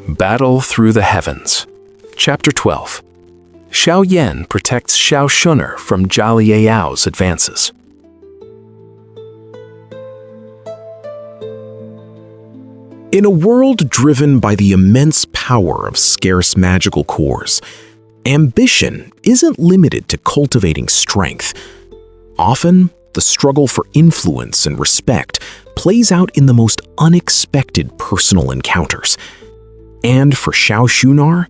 Battle Through the Heavens. Chapter 12. Xiao Yan protects Xiao Xun'er from Zhao Liao's advances. In a world driven by the immense power of scarce magical cores, ambition isn't limited to cultivating strength. Often, the struggle for influence and respect plays out in the most unexpected personal encounters. And for Xiao Xun'er,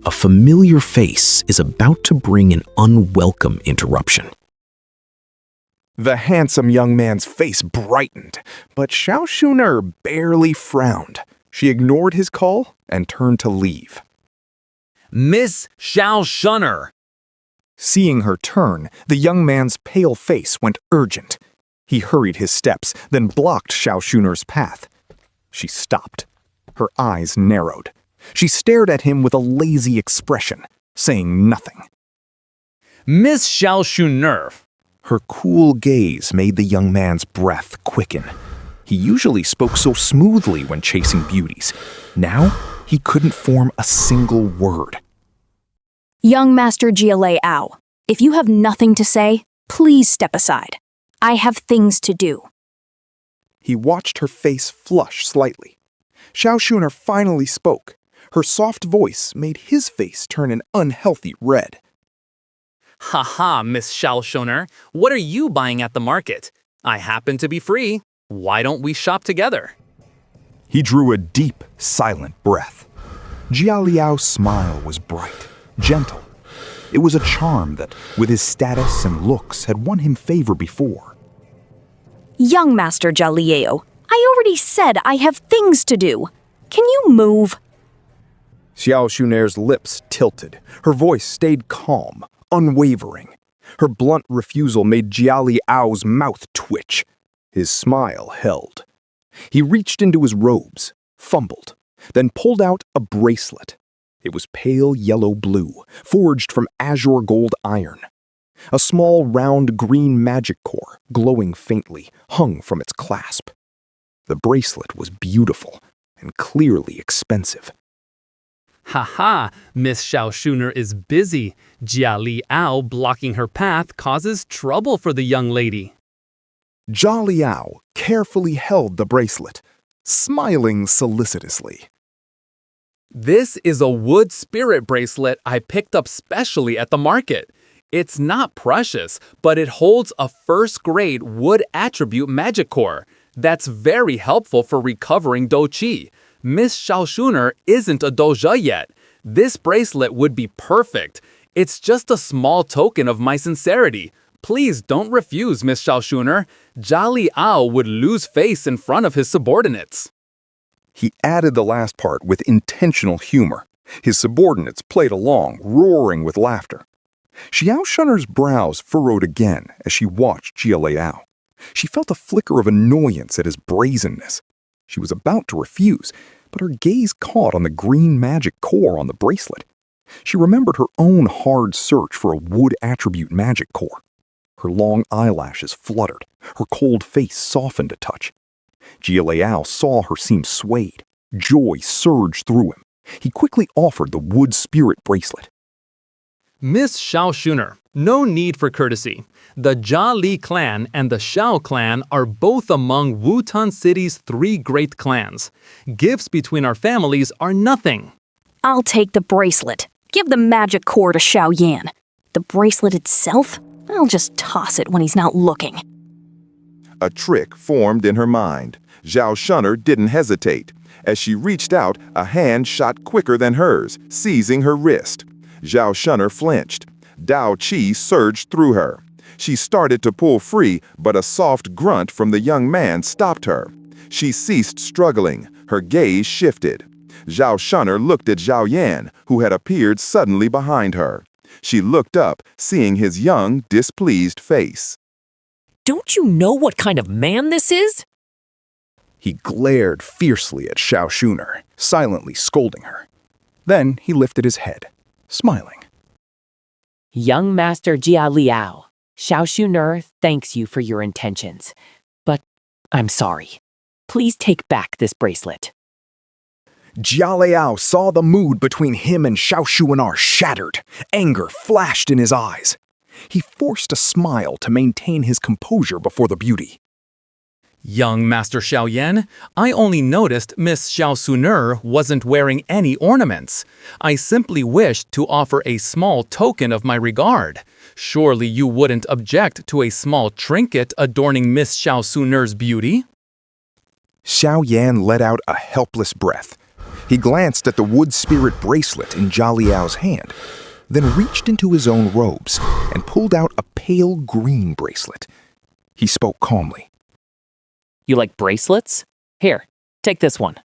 a familiar face is about to bring an unwelcome interruption. The handsome young man's face brightened, but Xiao Xun'er barely frowned. She ignored his call and turned to leave. Miss Xiao Xun'er! Seeing her turn, the young man's pale face went urgent. He hurried his steps, then blocked Xiao Xun'er's path. She stopped. Her eyes narrowed. She stared at him with a lazy expression, saying nothing. Miss Xiao Xun'er! Her cool gaze made the young man's breath quicken. He usually spoke so smoothly when chasing beauties. Now, he couldn't form a single word. Young Master Jialei, if you have nothing to say, please step aside. I have things to do. He watched her face flush slightly. Xiao Xun'er finally spoke. Her soft voice made his face turn an unhealthy red. Haha, Miss Xiao Xun'er, what are you buying at the market? I happen to be free. Why don't we shop together? He drew a deep, silent breath. Jia Liao's smile was bright, gentle. It was a charm that, with his status and looks, had won him favor before. Young Master Zhao Liao, I already said I have things to do. Can you move? Xiao Xun'er's lips tilted. Her voice stayed calm, unwavering. Her blunt refusal made Jia Liao's mouth twitch. His smile held. He reached into his robes, fumbled, then pulled out a bracelet. It was pale yellow blue, forged from azure gold iron. A small round green magic core, glowing faintly, hung from its clasp. The bracelet was beautiful and clearly expensive. Haha, Miss Xiao Xun'er is busy. Jia Liao blocking her path causes trouble for the young lady. Zhao Liao carefully held the bracelet, smiling solicitously. This is a wood spirit bracelet I picked up specially at the market. It's not precious, but it holds a first-grade wood attribute magic core. That's very helpful for recovering dou qi. Miss Xiao Xun'er isn't a doja yet. This bracelet would be perfect. It's just a small token of my sincerity. Please don't refuse, Miss Xiao Xun'er. Zhao Liao would lose face in front of his subordinates. He added the last part with intentional humor. His subordinates played along, roaring with laughter. Xiao Xun'er's brows furrowed again as she watched Jia Liao. She felt a flicker of annoyance at his brazenness. She was about to refuse, but her gaze caught on the green magic core on the bracelet. She remembered her own hard search for a wood attribute magic core. Her long eyelashes fluttered, her cold face softened a touch. Jia Liao saw her seem swayed. Joy surged through him. He quickly offered the wood spirit bracelet. Miss Xiao Xun'er, no need for courtesy. The Jia Li clan and the Xiao clan are both among Wutan City's 3 great clans. Gifts between our families are nothing. I'll take the bracelet. Give the magic core to Xiao Yan. The bracelet itself? I'll just toss it when he's not looking. A trick formed in her mind. Xiao Xun'er didn't hesitate. As she reached out, a hand shot quicker than hers, seizing her wrist. Xiao Xun'er flinched. Dao Qi surged through her. She started to pull free, but a soft grunt from the young man stopped her. She ceased struggling. Her gaze shifted. Xiao Xun'er looked at Xiao Yan, who had appeared suddenly behind her. She looked up, seeing his young, displeased face. Don't you know what kind of man this is? He glared fiercely at Xiao Xun'er, silently scolding her. Then he lifted his head, smiling. Young Master Jia Liao, Xiao Xun'er thanks you for your intentions. But I'm sorry. Please take back this bracelet. Jia Liao saw the mood between him and Xun'er shattered. Anger flashed in his eyes. He forced a smile to maintain his composure before the beauty. Young Master Xiaoyan, I only noticed Miss Xun'er wasn't wearing any ornaments. I simply wished to offer a small token of my regard. Surely you wouldn't object to a small trinket adorning Miss Xun'er's beauty? Xiaoyan let out a helpless breath. He glanced at the wood spirit bracelet in Jia Liao's hand, then reached into his own robes and pulled out a pale green bracelet. He spoke calmly. You like bracelets? Here, take this one.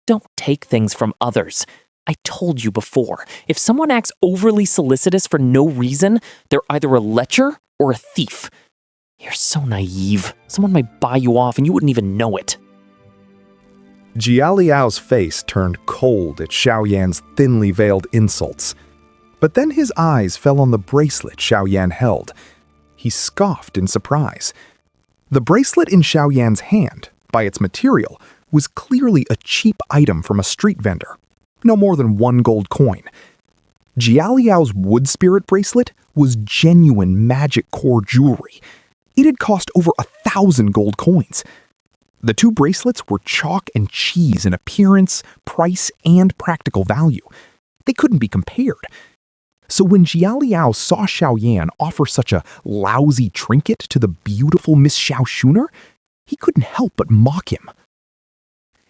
Don't take things from others. I told you before, if someone acts overly solicitous for no reason, they're either a lecher or a thief. You're so naive. Someone might buy you off and you wouldn't even know it. Jia Liao's face turned cold at Xiaoyan's thinly veiled insults. But then his eyes fell on the bracelet Xiaoyan held. He scoffed in surprise. The bracelet in Xiaoyan's hand, by its material, was clearly a cheap item from a street vendor. No more than 1 gold coin. Jia Liao's wood spirit bracelet was genuine magic core jewelry. It had cost over 1,000 gold coins. The two bracelets were chalk and cheese in appearance, price, and practical value. They couldn't be compared. So when Jia Liao saw Xiaoyan offer such a lousy trinket to the beautiful Miss Xun'er, he couldn't help but mock him.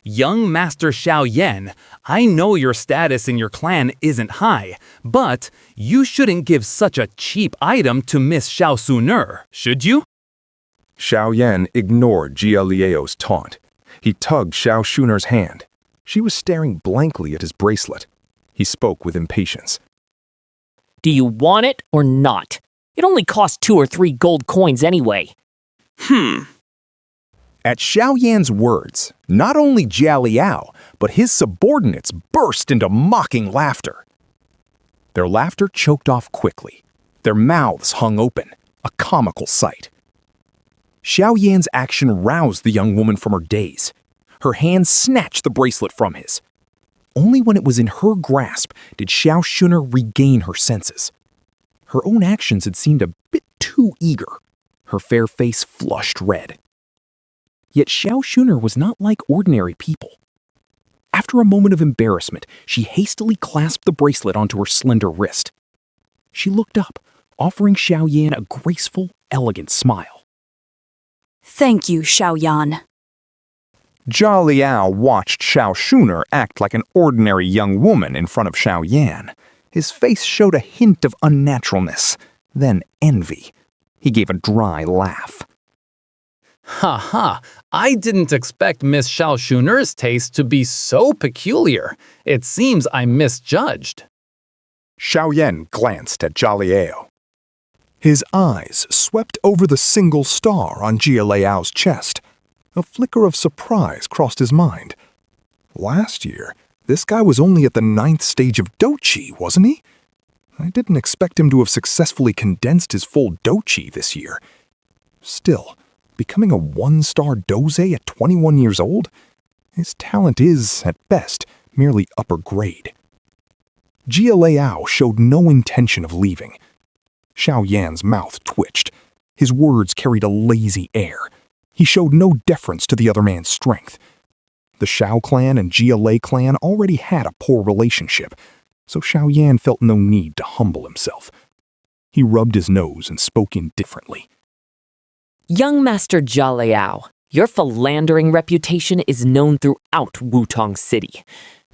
Young Master Xiaoyan, I know your status in your clan isn't high, but you shouldn't give such a cheap item to Miss Xun'er, should you? Xiaoyan ignored Jia Liao's taunt. He tugged Xun'er's hand. She was staring blankly at his bracelet. He spoke with impatience. Do you want it or not? It only costs 2 or 3 gold coins anyway. At Xiaoyan's words, not only Jia Liao, but his subordinates burst into mocking laughter. Their laughter choked off quickly. Their mouths hung open, a comical sight. Xiaoyan's action roused the young woman from her daze. Her hand snatched the bracelet from his. Only when it was in her grasp did Xun'er regain her senses. Her own actions had seemed a bit too eager. Her fair face flushed red. Yet Xun'er was not like ordinary people. After a moment of embarrassment, she hastily clasped the bracelet onto her slender wrist. She looked up, offering Xiaoyan a graceful, elegant smile. Thank you, Xiaoyan. Jia Liao watched Xun'er act like an ordinary young woman in front of Xiaoyan. His face showed a hint of unnaturalness, then envy. He gave a dry laugh. Ha ha, I didn't expect Miss Xun'er's taste to be so peculiar. It seems I misjudged. Xiaoyan glanced at Jia Liao. His eyes swept over the single star on Jia Liao's chest. A flicker of surprise crossed his mind. Last year, this guy was only at the 9th stage of Douqi, wasn't he? I didn't expect him to have successfully condensed his full Douqi this year. Still, becoming a 1-star doze at 21 years old? His talent is, at best, merely upper grade. Jia Liao showed no intention of leaving. Xiaoyan's mouth twitched. His words carried a lazy air. He showed no deference to the other man's strength. The Xiao clan and Jia Lei clan already had a poor relationship, so Xiaoyan felt no need to humble himself. He rubbed his nose and spoke indifferently. Young Master Jia Liao, your philandering reputation is known throughout Wutong City.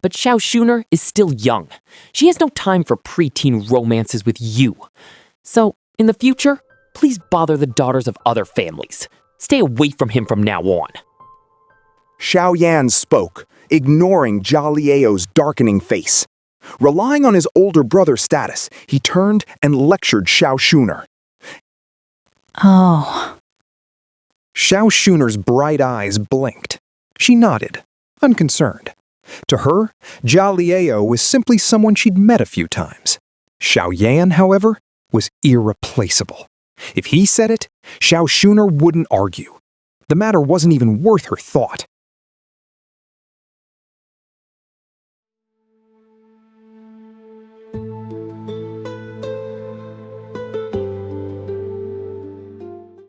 But Xun'er is still young. She has no time for preteen romances with you. So, in the future, please bother the daughters of other families. Stay away from him from now on. Xiaoyan spoke, ignoring Jia Liao's darkening face. Relying on his older brother's status, he turned and lectured Xun'er. Oh. Xun'er's bright eyes blinked. She nodded, unconcerned. To her, Jia Liao was simply someone she'd met a few times. Xiaoyan, however, was irreplaceable. If he said it, Xun'er wouldn't argue. The matter wasn't even worth her thought.